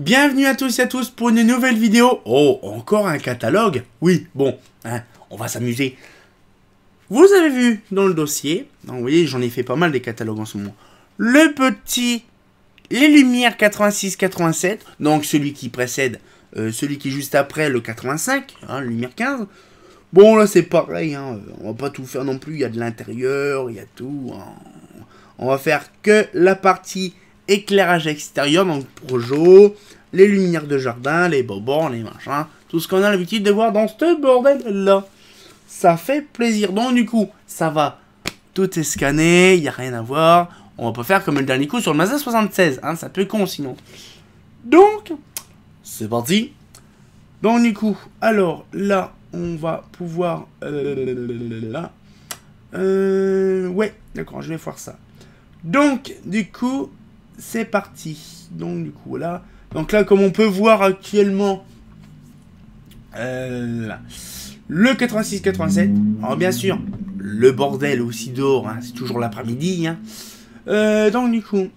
Bienvenue à tous et à tous pour une nouvelle vidéo. Oh, encore un catalogue? Oui, bon, hein, on va s'amuser. Vous avez vu dans le dossier, donc, vous voyez, j'en ai fait pas mal des catalogues en ce moment. Le petit, les Lumières 86-87, donc celui qui précède, celui qui est juste après le 85, hein, le Lumière 15. Bon, là c'est pareil, hein, on va pas tout faire non plus, il y a de l'intérieur, il y a tout. Hein. On va faire que la partie éclairage extérieur, donc Projo, les lumières de jardin, les bobons, les machins, tout ce qu'on a l'habitude de voir dans ce bordel-là. Ça fait plaisir. Donc du coup, ça va, tout est scanné, il n'y a rien à voir. On va pas faire comme le dernier coup sur le Mazda 76, hein, ça peut con sinon. Donc, c'est parti. Donc du coup, alors là, on va pouvoir... ouais, d'accord, je vais voir ça. Donc, du coup, c'est parti. Donc, du coup, là... Donc là, comme on peut voir actuellement... là, le 86-87. Alors, bien sûr, le bordel aussi dehors, hein, c'est toujours l'après-midi. Hein. Donc, du coup...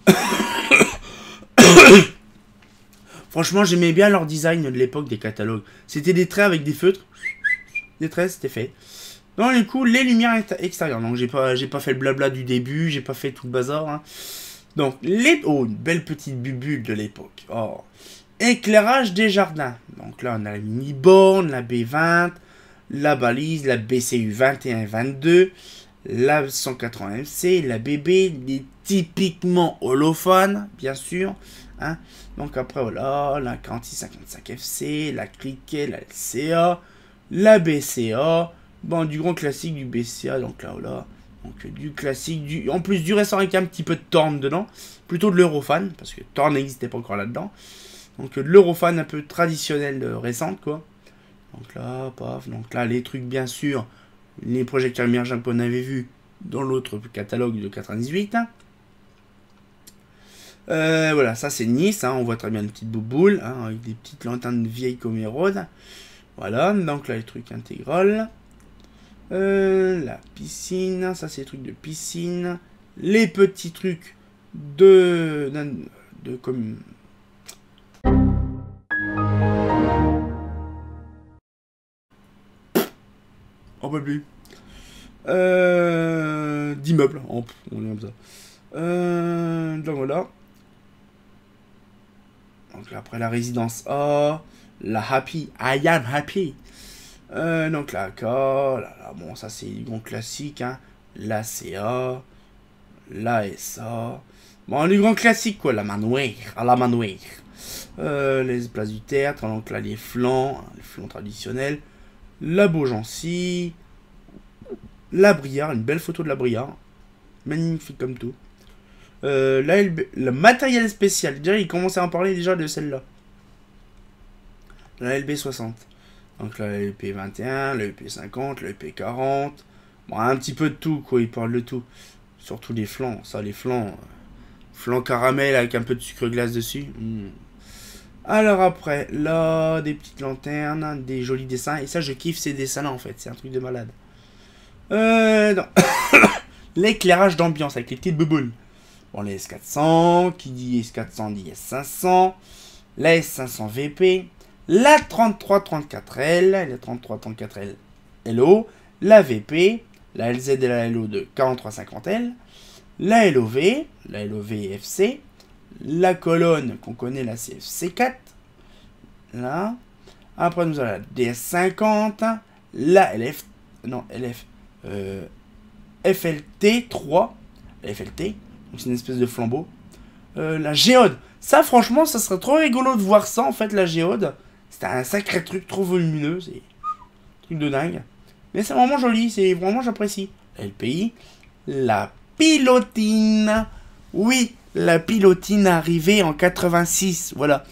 Franchement, j'aimais bien leur design de l'époque des catalogues. C'était des traits avec des feutres. Des traits, c'était fait. Donc, du coup, les lumières extérieures. Donc, j'ai pas fait le blabla du début. J'ai pas fait tout le bazar. Hein. Donc, les... Oh, une belle petite bubule de l'époque. Oh. Éclairage des jardins. Donc là, on a la mini-borne, la B20, la balise, la BCU 21-22, la 180 FC, la BB, les typiquement holophones, bien sûr. Hein. Donc après, voilà, la 46-55 FC, la Cricket, la LCA, la BCA. Bon, du grand classique du BCA, donc là, voilà. Donc du classique, en plus du récent avec un petit peu de Torn dedans. Plutôt de l'Eurofan, parce que Torn n'existait pas encore là-dedans. Donc de l'Eurofan un peu traditionnel récente, quoi. Donc là, paf, donc là, les trucs, bien sûr, les projecteurs émergents qu'on avait vus dans l'autre catalogue de 98. Hein. Voilà, ça c'est Nice, hein, on voit très bien une petite bouboule, hein, avec des petites lanternes vieilles comme érode. Voilà, donc là, les trucs intégrales. La piscine, ça c'est les trucs de piscine. Les petits trucs de comme... On peut plus. D'immeubles, on est comme ça. Donc voilà. Donc après la résidence A, la Happy, I am happy. Donc la K, là, bon ça c'est du grand classique, hein. La CA, la SA, bon les grands classiques quoi, la Manouère, à la Manouère. Les places du théâtre, donc là les flancs traditionnels, la Beaugency, la Briard, une belle photo de la Briard, magnifique comme tout. Le matériel spécial, déjà il commençait à en parler déjà de celle-là. La LB60. Donc là, le LP21, le LP50, le LP40. Bon, un petit peu de tout, quoi. Il parle de tout. Surtout les flancs. Ça, les flancs. Flancs caramel avec un peu de sucre glace dessus. Alors après, là, des petites lanternes, des jolis dessins. Et ça, je kiffe ces dessins-là, en fait. C'est un truc de malade. Non. L'éclairage d'ambiance avec les petites bouboules. Bon, les S400. Qui dit S400 dit S500. La S500 VP. La 3334L, la 3334L LO, la VP, la LZ et la LO de 4350L, la LOV FC, la colonne qu'on connaît, la CFC4, là. Après nous avons la DS50, la FLT3, la FLT, donc c'est une espèce de flambeau. La géode, ça franchement, ça serait trop rigolo de voir ça en fait, la géode. C'était un sacré truc, trop volumineux, c'est un truc de dingue. Mais c'est vraiment joli, c'est vraiment j'apprécie. La LPI, la pilotine. Oui, la pilotine arrivée en 86, voilà.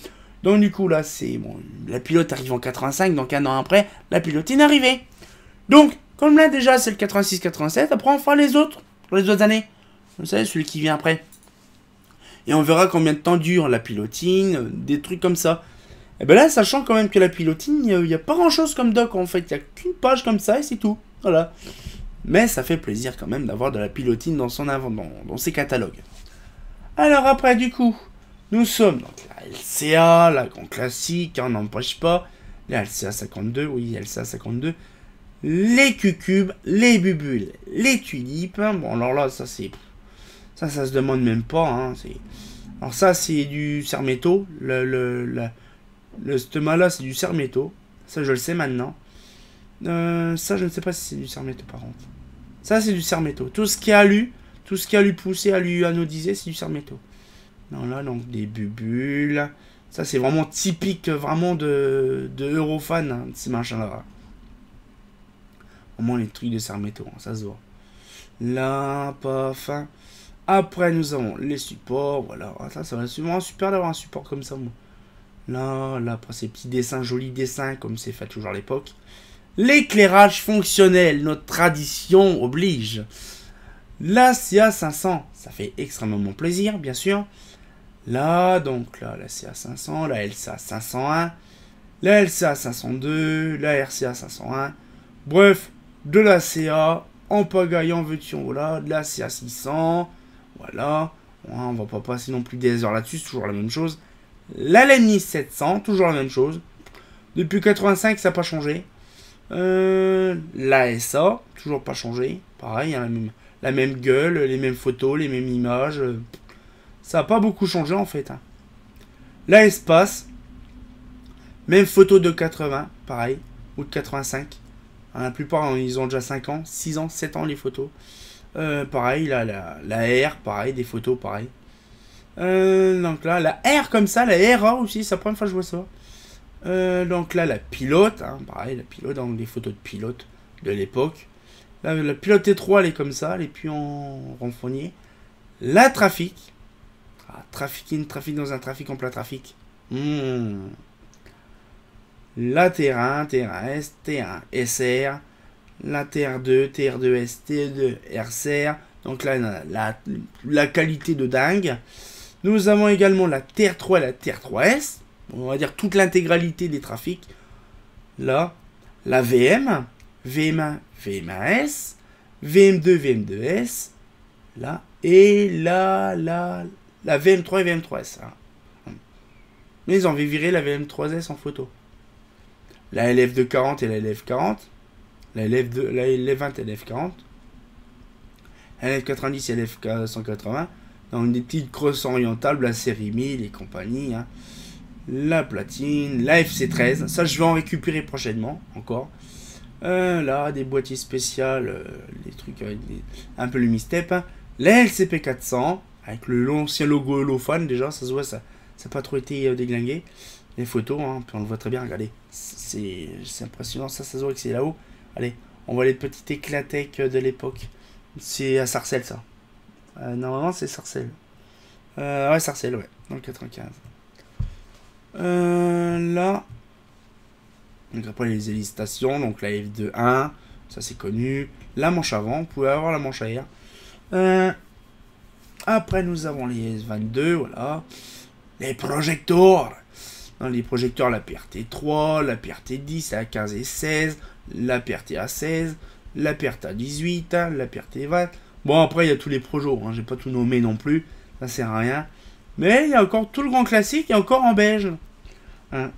Donc du coup là, c'est bon, la pilote arrive en 85, donc un an après, la pilotine arrivée. Donc, comme là déjà c'est le 86-87, après on fera les autres, pour les autres années. Vous savez, celui qui vient après. Et on verra combien de temps dure la pilotine, des trucs comme ça. Et ben là, sachant quand même que la pilotine, il n'y a pas grand chose comme doc en fait. Il n'y a qu'une page comme ça et c'est tout. Voilà. Mais ça fait plaisir quand même d'avoir de la pilotine dans son dans ses catalogues. Alors après, du coup, Nous sommes donc la LCA, la grand classique, on n'empêche pas. La LCA 52, oui, LCA 52. Les cucubes, les bubules, les tulipes. Bon, alors là, ça c'est... Ça se demande même pas. Hein, alors ça, c'est du Sermetto. Le stoma là, c'est du Sermetto. Ça, je le sais maintenant. Ça, je ne sais pas si c'est du Sermetto, par contre. Ça, c'est du Sermetto. Tout ce qui est alu, tout ce qui est alu poussé, alu anodisé, c'est du Sermetto. Non, là, donc, des bubules. Ça, c'est vraiment typique, vraiment de Eurofan, hein, ces machins-là. Vraiment les trucs de Sermetto, hein, ça se voit. Là, paf. Après, nous avons les supports. Voilà, ça va être vraiment super d'avoir un support comme ça, moi. Là, après ces petits dessins, jolis dessins, comme c'est fait toujours à l'époque. L'éclairage fonctionnel, notre tradition oblige. La CA500, ça fait extrêmement plaisir, bien sûr. Là, donc là, la CA500, la LCA 501, la LCA 502, la RCA 501. Bref, de la CA, en pagaille, en veux-tu, voilà, de la CA 600, voilà. On va pas passer non plus des heures là-dessus, c'est toujours la même chose. La Lemnis 700, toujours la même chose. Depuis 85, ça n'a pas changé. La SA, toujours pas changé. Pareil, hein, la même gueule, les mêmes photos, les mêmes images. Ça n'a pas beaucoup changé en fait. Hein. La Espace, même photo de 80, pareil, ou de 85. Hein, la plupart, ils ont déjà 5 ans, 6 ans, 7 ans les photos. Pareil, là, la R, pareil, des photos, pareil. Donc là, la R comme ça, la RA aussi, c'est la première fois que je vois ça. Donc là, la pilote, hein, pareil, la pilote, donc des photos de pilote de l'époque. Là, la pilote T3, elle est comme ça, elle est plus en renfrogné. La trafic. Ah, trafic dans un trafic en plein trafic. La TR1, TR1S, TR1 SR. La TR2, TR2S, TR2 RCR. Donc là, la qualité de dingue. Nous avons également la TR3 et la TR3S. On va dire toute l'intégralité des trafics. Là, la VM, VM1, VM1S, VM2, VM2S. Là, et là, la VM3 et VM3S. Hein. Mais ils ont viré la VM3S en photo. La LF240 et la LF40. La LF20 et la LF40. La LF90 et la LF180. Donc des petites crosses orientales, la série 1000 et compagnie. Hein. La platine, la FC13. Ça, je vais en récupérer prochainement, encore. Là, des boîtiers spéciales, des trucs avec un peu le mistep. Hein. La LCP400, avec l'ancien logo Eurofan, déjà, ça se voit, ça n'a pas trop été déglingué. Les photos, hein, puis on le voit très bien, regardez. C'est impressionnant, ça se voit que c'est là-haut. Allez, on voit les petits éclatèques de l'époque. C'est à Sarcelles, ça. Normalement, c'est Sarcelles. Ouais, Sarcelles, ouais, dans le 95. Là, donc après les hésitations, donc la F2.1, ça c'est connu. La manche avant, vous pouvez avoir la manche arrière. Après, nous avons les S22, voilà. Les projecteurs. Dans les projecteurs, la PRT3, la PRT10, la 15 et 16, la PRTA 16, la PRTA 18, la PRT20. Bon, après, il y a tous les projos, hein, j'ai pas tout nommé non plus, ça sert à rien. Mais il y a encore tout le grand classique, et encore en beige. Hein.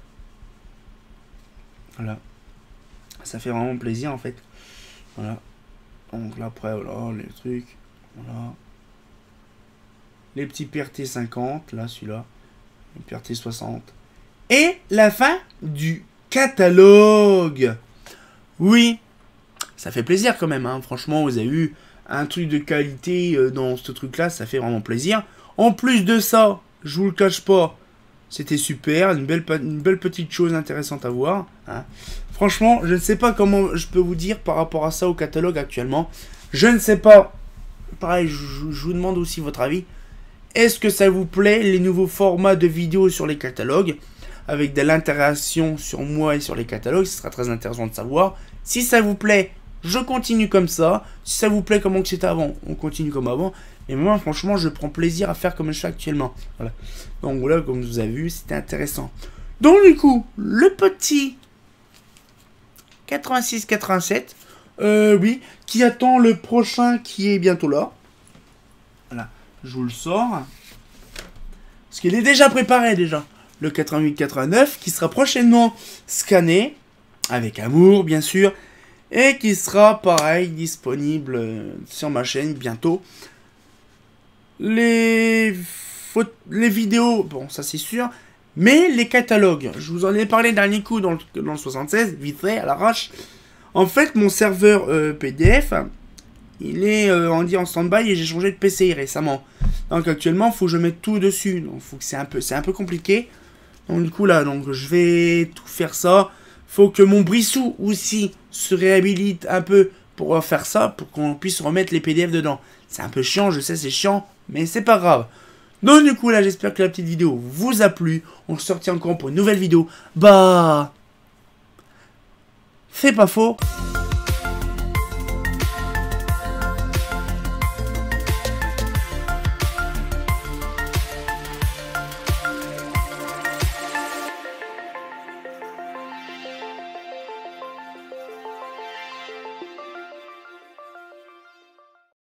Voilà. Ça fait vraiment plaisir, en fait. Voilà. Donc là, après, voilà, les trucs. Voilà. Les petits PRT 50, là, celui-là. Les PRT 60. Et la fin du catalogue. Oui, ça fait plaisir quand même. Hein. Franchement, vous avez eu un truc de qualité dans ce truc-là. Ça fait vraiment plaisir. En plus de ça, je vous le cache pas, c'était super. Une belle petite chose intéressante à voir. Hein. Franchement, je ne sais pas comment je peux vous dire par rapport à ça au catalogue actuellement. Je ne sais pas. Pareil, je vous demande aussi votre avis. Est-ce que ça vous plaît, les nouveaux formats de vidéos sur les catalogues, avec de l'interaction sur moi et sur les catalogues? Ce sera très intéressant de savoir. Si ça vous plaît, je continue comme ça. Si ça vous plaît comment que c'était avant, on continue comme avant. Et moi, franchement, je prends plaisir à faire comme je fais actuellement. Voilà. Donc voilà, comme vous avez vu, c'était intéressant. Donc du coup, le petit 86-87, oui, qui attend le prochain qui est bientôt là. Voilà, je vous le sors. Parce qu'il est déjà préparé déjà. Le 8889 qui sera prochainement scanné, avec amour bien sûr, et qui sera pareil disponible sur ma chaîne bientôt. Les vidéos, bon ça c'est sûr, mais les catalogues, je vous en ai parlé dernier coup dans le 76, vite fait, à l'arrache. En fait mon serveur PDF, il est en stand-by et j'ai changé de PCI récemment. Donc actuellement il faut que je mette tout dessus, donc faut que c'est un peu compliqué. Donc du coup là, donc je vais tout faire ça. Faut que mon Brissou aussi se réhabilite un peu pour faire ça, pour qu'on puisse remettre les PDF dedans. C'est un peu chiant, je sais c'est chiant, mais c'est pas grave. Donc du coup là, j'espère que la petite vidéo vous a plu. On se retient encore pour une nouvelle vidéo. Bah, c'est pas faux.